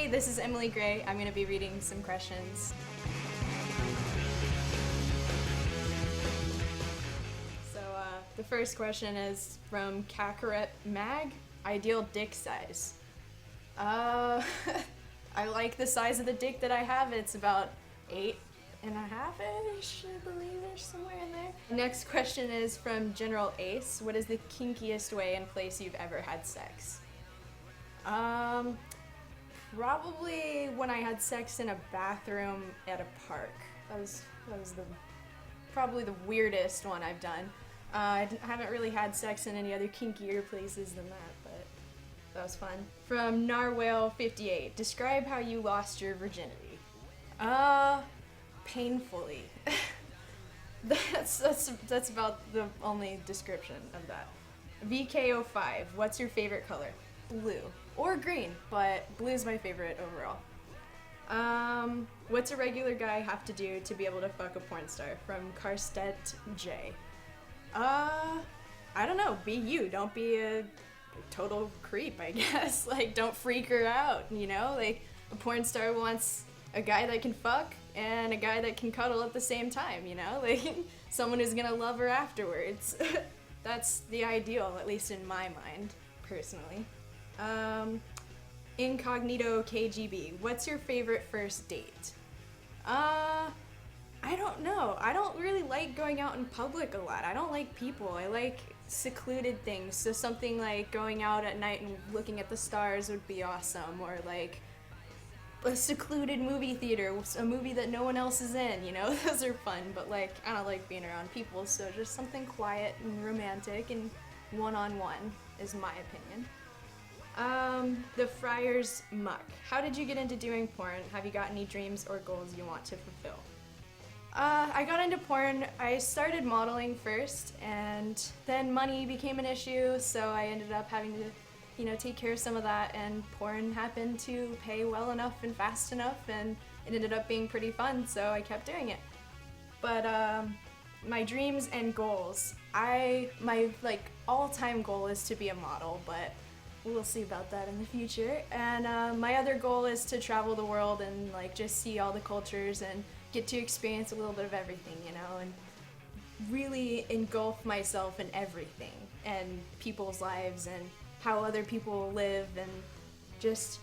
Hey, this is Emily Gray. I'm going to be reading some questions. So the first question is from Kakarot Mag. Ideal dick size. I like the size of the dick that I have. It's about 8.5-ish, I believe, or somewhere in there. Next question is from General Ace. What is the kinkiest way and place you've ever had sex? Probably when I had sex in a bathroom at a park. That was probably the weirdest one I've done. I haven't really had sex in any other kinkier places than that, but that was fun. From Narwhale58, describe how you lost your virginity. Painfully. That's about the only description of that. VK05, what's your favorite color? Blue. Or green, but blue's my favorite overall. What's a regular guy have to do to be able to fuck a porn star? From Karstedt J. I don't know, be you. Don't be a total creep, I guess. Like, don't freak her out, you know? Like, a porn star wants a guy that can fuck and a guy that can cuddle at the same time, you know? Like, someone who's gonna love her afterwards. That's the ideal, at least in my mind, personally. Incognito KGB, what's your favorite first date? I don't know. I don't really like going out in public a lot. I don't like people. I like secluded things. So something like going out at night and looking at the stars would be awesome. Or like a secluded movie theater, a movie that no one else is in, you know? Those are fun, but like, I don't like being around people, so just something quiet and romantic and one-on-one is my opinion. The Friar's Muck. How did you get into doing porn? Have you got any dreams or goals you want to fulfill? I got into porn. I started modeling first, and then money became an issue, so I ended up having to, you know, take care of some of that, and porn happened to pay well enough and fast enough, and it ended up being pretty fun, so I kept doing it. But, my dreams and goals. My, like, all-time goal is to be a model, but we'll see about that in the future. And my other goal is to travel the world and like just see all the cultures and get to experience a little bit of everything, you know, and really engulf myself in everything and people's lives and how other people live and just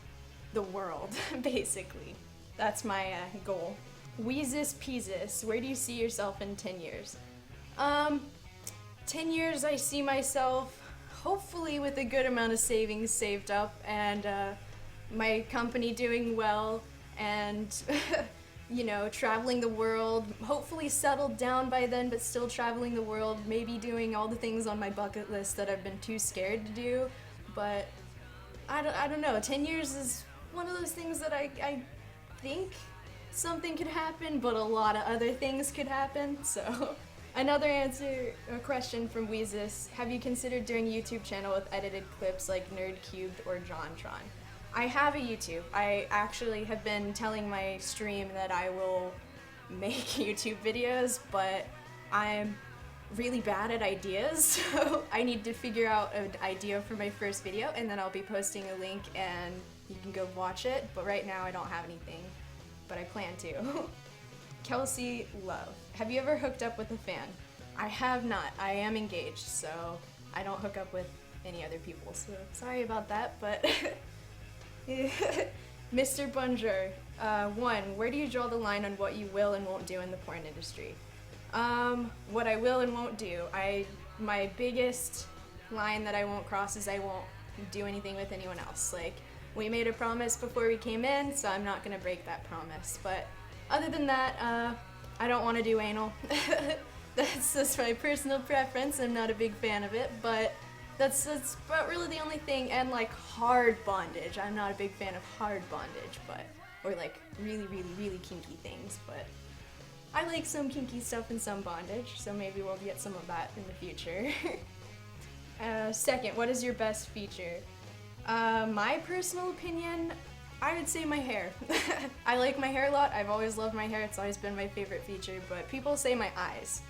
the world, basically. That's my goal. Weezus Peezus, where do you see yourself in 10 years? 10 years I see myself hopefully with a good amount of savings saved up and my company doing well and you know, traveling the world, hopefully settled down by then but still traveling the world, maybe doing all the things on my bucket list that I've been too scared to do, but I don't know, 10 years is one of those things that I think something could happen, but a lot of other things could happen, so... Another question from Weezus. Have you considered doing a YouTube channel with edited clips like NerdCubed or JonTron? I have a YouTube. I actually have been telling my stream that I will make YouTube videos, but I'm really bad at ideas, so I need to figure out an idea for my first video, and then I'll be posting a link and you can go watch it, but right now I don't have anything, but I plan to. Kelsey Love. Have you ever hooked up with a fan? I have not. I am engaged, so I don't hook up with any other people, so sorry about that, but... Mr. Bunger. 1. Where do you draw the line on what you will and won't do in the porn industry? What I will and won't do. My biggest line that I won't cross is I won't do anything with anyone else. Like, we made a promise before we came in, so I'm not gonna break that promise, but... Other than that, I don't want to do anal. That's just my personal preference. I'm not a big fan of it, but that's about really the only thing. And like hard bondage. I'm not a big fan of hard bondage, or like really, really, really kinky things, but I like some kinky stuff and some bondage, so maybe we'll get some of that in the future. Second, what is your best feature? My personal opinion, I would say my hair. I like my hair a lot. I've always loved my hair. It's always been my favorite feature, but people say my eyes.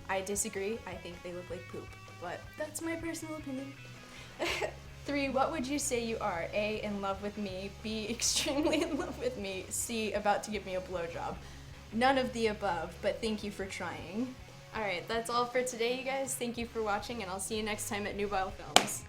I disagree. I think they look like poop, but that's my personal opinion. 3, what would you say you are? A, in love with me. B, extremely in love with me. C, about to give me a blowjob. None of the above, but thank you for trying. Alright, that's all for today, you guys. Thank you for watching, and I'll see you next time at Nubile Films.